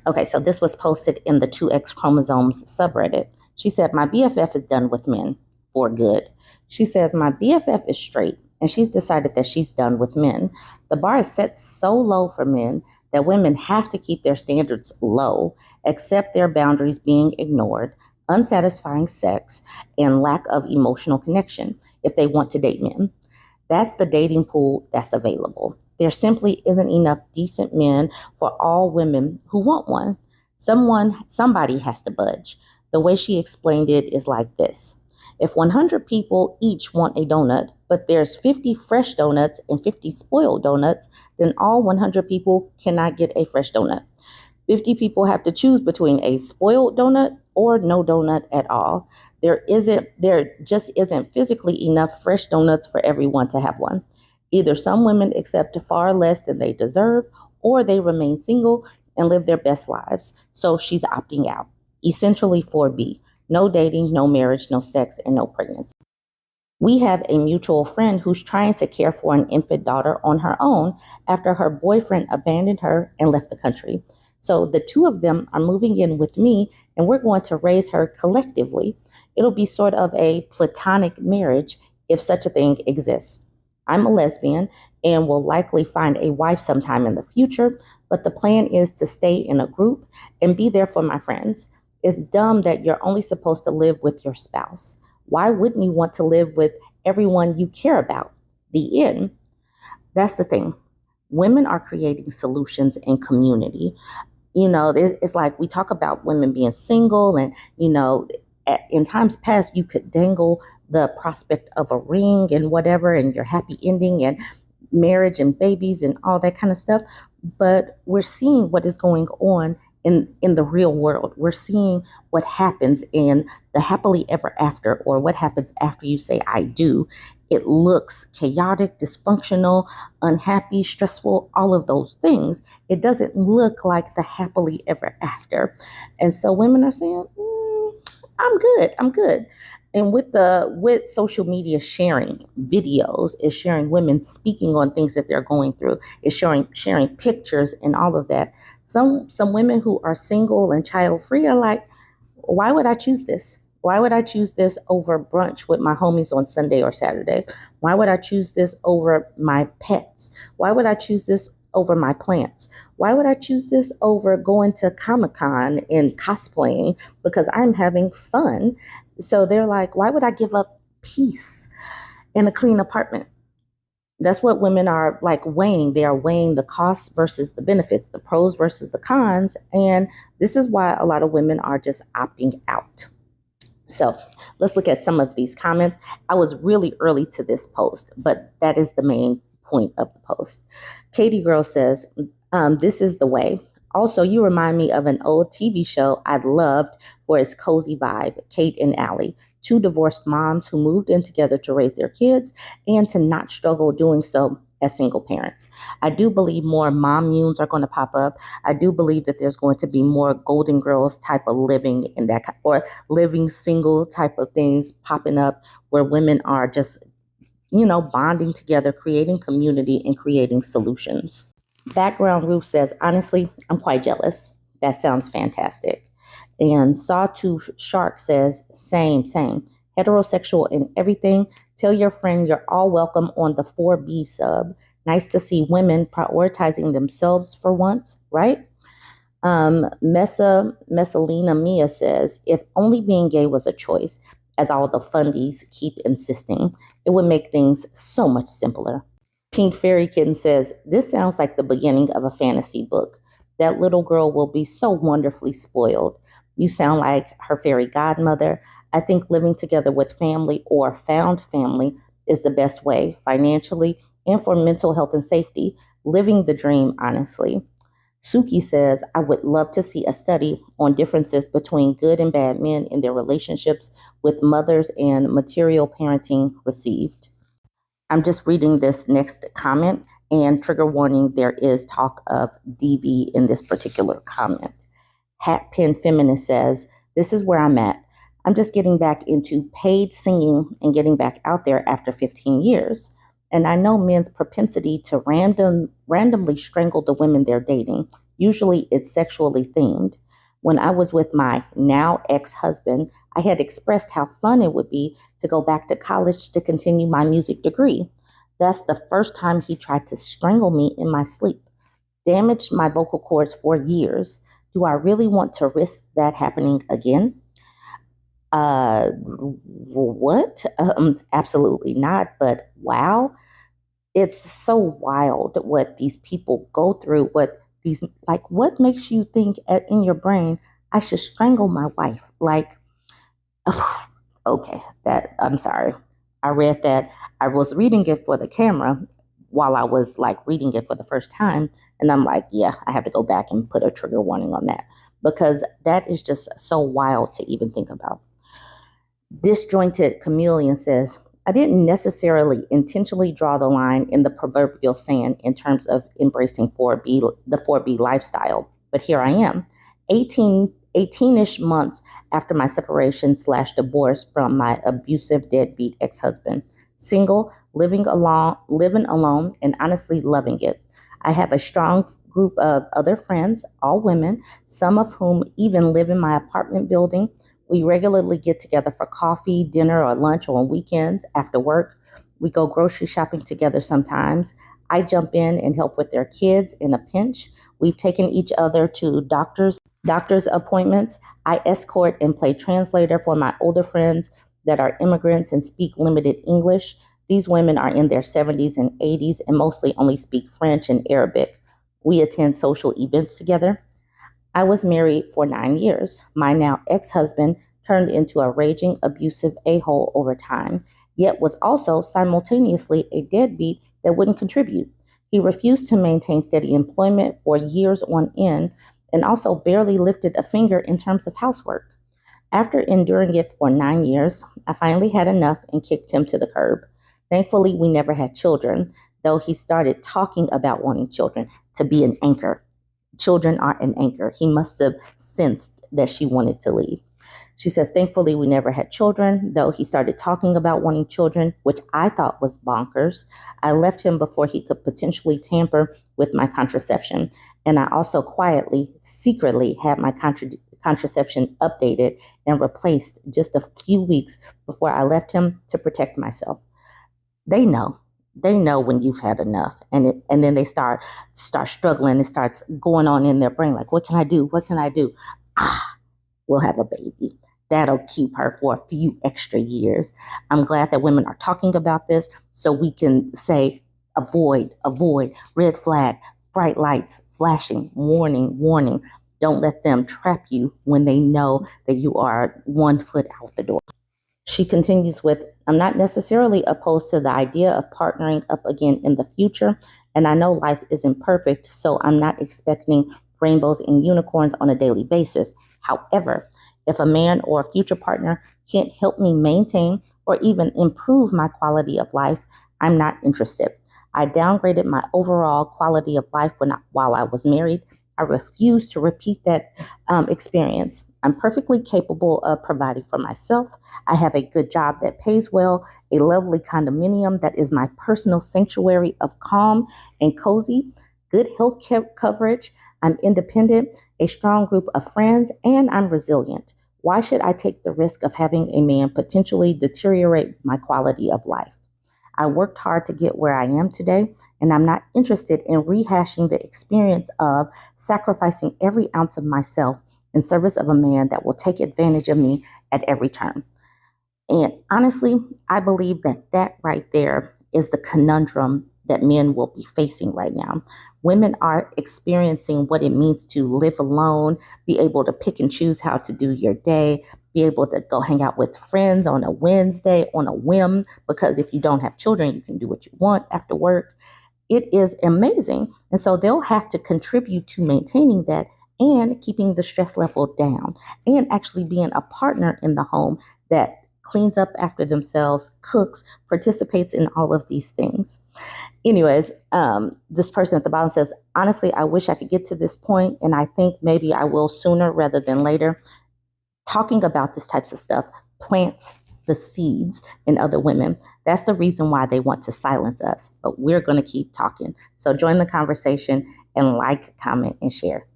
Okay, so this was posted in the 2X chromosomes subreddit. She said, my BFF is done with men for good. She says, my BFF is straight and she's decided that she's done with men. The bar is set so low for men that women have to keep their standards low, accept their boundaries being ignored, unsatisfying sex, and lack of emotional connection if they want to date men. That's the dating pool that's available. There simply isn't enough decent men for all women who want one. Somebody has to budge. The way she explained it is like this. If 100 people each want a donut, but there's 50 fresh donuts and 50 spoiled donuts, then all 100 people cannot get a fresh donut. 50 people have to choose between a spoiled donut or no donut at all. There just isn't physically enough fresh donuts for everyone to have one. Either some women accept far less than they deserve, or they remain single and live their best lives. So she's opting out. Essentially 4B. No dating, no marriage, no sex, and no pregnancy. We have a mutual friend who's trying to care for an infant daughter on her own after her boyfriend abandoned her and left the country. So the two of them are moving in with me, and we're going to raise her collectively. It'll be sort of a platonic marriage if such a thing exists. I'm a lesbian and will likely find a wife sometime in the future, but the plan is to stay in a group and be there for my friends. It's dumb that you're only supposed to live with your spouse. Why wouldn't you want to live with everyone you care about? The end. That's the thing. Women are creating solutions in community. It's like we talk about women being single and, in times past, you could dangle the prospect of a ring and whatever and your happy ending and marriage and babies and all that kind of stuff. But we're seeing what is going on in the real world. We're seeing what happens in the happily ever after, or what happens after you say, I do. It looks chaotic, dysfunctional, unhappy, stressful, all of those things. It doesn't look like the happily ever after. And so women are saying, I'm good. And with social media sharing videos, is sharing women speaking on things that they're going through, is sharing pictures and all of that. Some women who are single and child free are like, why would I choose this? Why would I choose this over brunch with my homies on Sunday or Saturday? Why would I choose this over my pets? Why would I choose this over my plants? Why would I choose this over going to Comic-Con and cosplaying? Because I'm having fun. So they're like, why would I give up peace in a clean apartment? That's what women are like weighing. They are weighing the costs versus the benefits, the pros versus the cons. And this is why a lot of women are just opting out. So let's look at some of these comments. I was really early to this post, but that is the main point of the post. Katie Girl says, this is the way. Also, you remind me of an old TV show I loved for its cozy vibe, Kate and Allie, two divorced moms who moved in together to raise their kids and to not struggle doing so as single parents. I do believe more mom munes are going to pop up. I do believe that there's going to be more Golden Girls type of living in that, or living single type of things popping up where women are just, bonding together, creating community and creating solutions. Background Roof says, honestly, I'm quite jealous. That sounds fantastic. And Sawtooth Shark says, same. Heterosexual in everything. Tell your friend you're all welcome on the 4B sub. Nice to see women prioritizing themselves for once, right? Messalina Mia says, if only being gay was a choice, as all the fundies keep insisting, it would make things so much simpler. Pink Fairy Kitten says, this sounds like the beginning of a fantasy book. That little girl will be so wonderfully spoiled. You sound like her fairy godmother. I think living together with family or found family is the best way, financially and for mental health and safety. Living the dream, honestly. Suki says, I would love to see a study on differences between good and bad men in their relationships with mothers and material parenting received. I'm just reading this next comment, and trigger warning, there is talk of DV in this particular comment. Hat Pin Feminist says, this is where I'm at. I'm just getting back into paid singing and getting back out there after 15 years. And I know men's propensity to randomly strangle the women they're dating. Usually it's sexually themed. When I was with my now ex-husband, I had expressed how fun it would be to go back to college to continue my music degree. That's the first time he tried to strangle me in my sleep, damaged my vocal cords for years. Do I really want to risk that happening again? What? Absolutely not. But wow, it's so wild what these people go through. What makes you think in your brain, I should strangle my wife? Like, okay, I'm sorry. I read that. I was reading it for the camera while I was like reading it for the first time. And I'm like, yeah, I have to go back and put a trigger warning on that because that is just so wild to even think about. Disjointed Chameleon says, I didn't necessarily intentionally draw the line in the proverbial sand in terms of embracing the 4B lifestyle, but here I am, 18-ish months after my separation slash divorce from my abusive deadbeat ex-husband, single, living alone, and honestly loving it. I have a strong group of other friends, all women, some of whom even live in my apartment building. We regularly get together for coffee, dinner, or lunch on weekends after work. We go grocery shopping together sometimes. I jump in and help with their kids in a pinch. We've taken each other to doctor's appointments. I escort and play translator for my older friends that are immigrants and speak limited English. These women are in their 70s and 80s and mostly only speak French and Arabic. We attend social events together. I was married for 9 years. My now ex-husband turned into a raging, abusive a-hole over time, yet was also simultaneously a deadbeat that wouldn't contribute. He refused to maintain steady employment for years on end and also barely lifted a finger in terms of housework. After enduring it for 9 years, I finally had enough and kicked him to the curb. Thankfully, we never had children, though he started talking about wanting children to be an anchor. Children are an anchor. He must have sensed that she wanted to leave. She says, thankfully, we never had children, though he started talking about wanting children, which I thought was bonkers. I left him before he could potentially tamper with my contraception. And I also quietly, secretly had my contraception updated and replaced just a few weeks before I left him to protect myself. They know. They know when you've had enough, and then they start struggling. It starts going on in their brain, like, what can I do? What can I do? We'll have a baby. That'll keep her for a few extra years. I'm glad that women are talking about this so we can say, avoid, red flag, bright lights, flashing, warning, warning. Don't let them trap you when they know that you are 1 foot out the door. She continues with, I'm not necessarily opposed to the idea of partnering up again in the future, and I know life isn't perfect, so I'm not expecting rainbows and unicorns on a daily basis. However, if a man or a future partner can't help me maintain or even improve my quality of life, I'm not interested. I downgraded my overall quality of life while I was married. I refuse to repeat that experience. I'm perfectly capable of providing for myself. I have a good job that pays well, a lovely condominium that is my personal sanctuary of calm and cozy, good health care coverage. I'm independent, a strong group of friends, and I'm resilient. Why should I take the risk of having a man potentially deteriorate my quality of life? I worked hard to get where I am today, and I'm not interested in rehashing the experience of sacrificing every ounce of myself in service of a man that will take advantage of me at every turn. And honestly, I believe that right there is the conundrum that men will be facing right now. Women are experiencing what it means to live alone, be able to pick and choose how to do your day, be able to go hang out with friends on a Wednesday on a whim, because if you don't have children, you can do what you want after work. It is amazing. And so they'll have to contribute to maintaining that and keeping the stress level down and actually being a partner in the home that cleans up after themselves, cooks, participates in all of these things. Anyways, this person at the bottom says, honestly, I wish I could get to this point, and I think maybe I will sooner rather than later. Talking about this types of stuff plants the seeds in other women. That's the reason why they want to silence us. But we're going to keep talking. So join the conversation and like, comment, and share.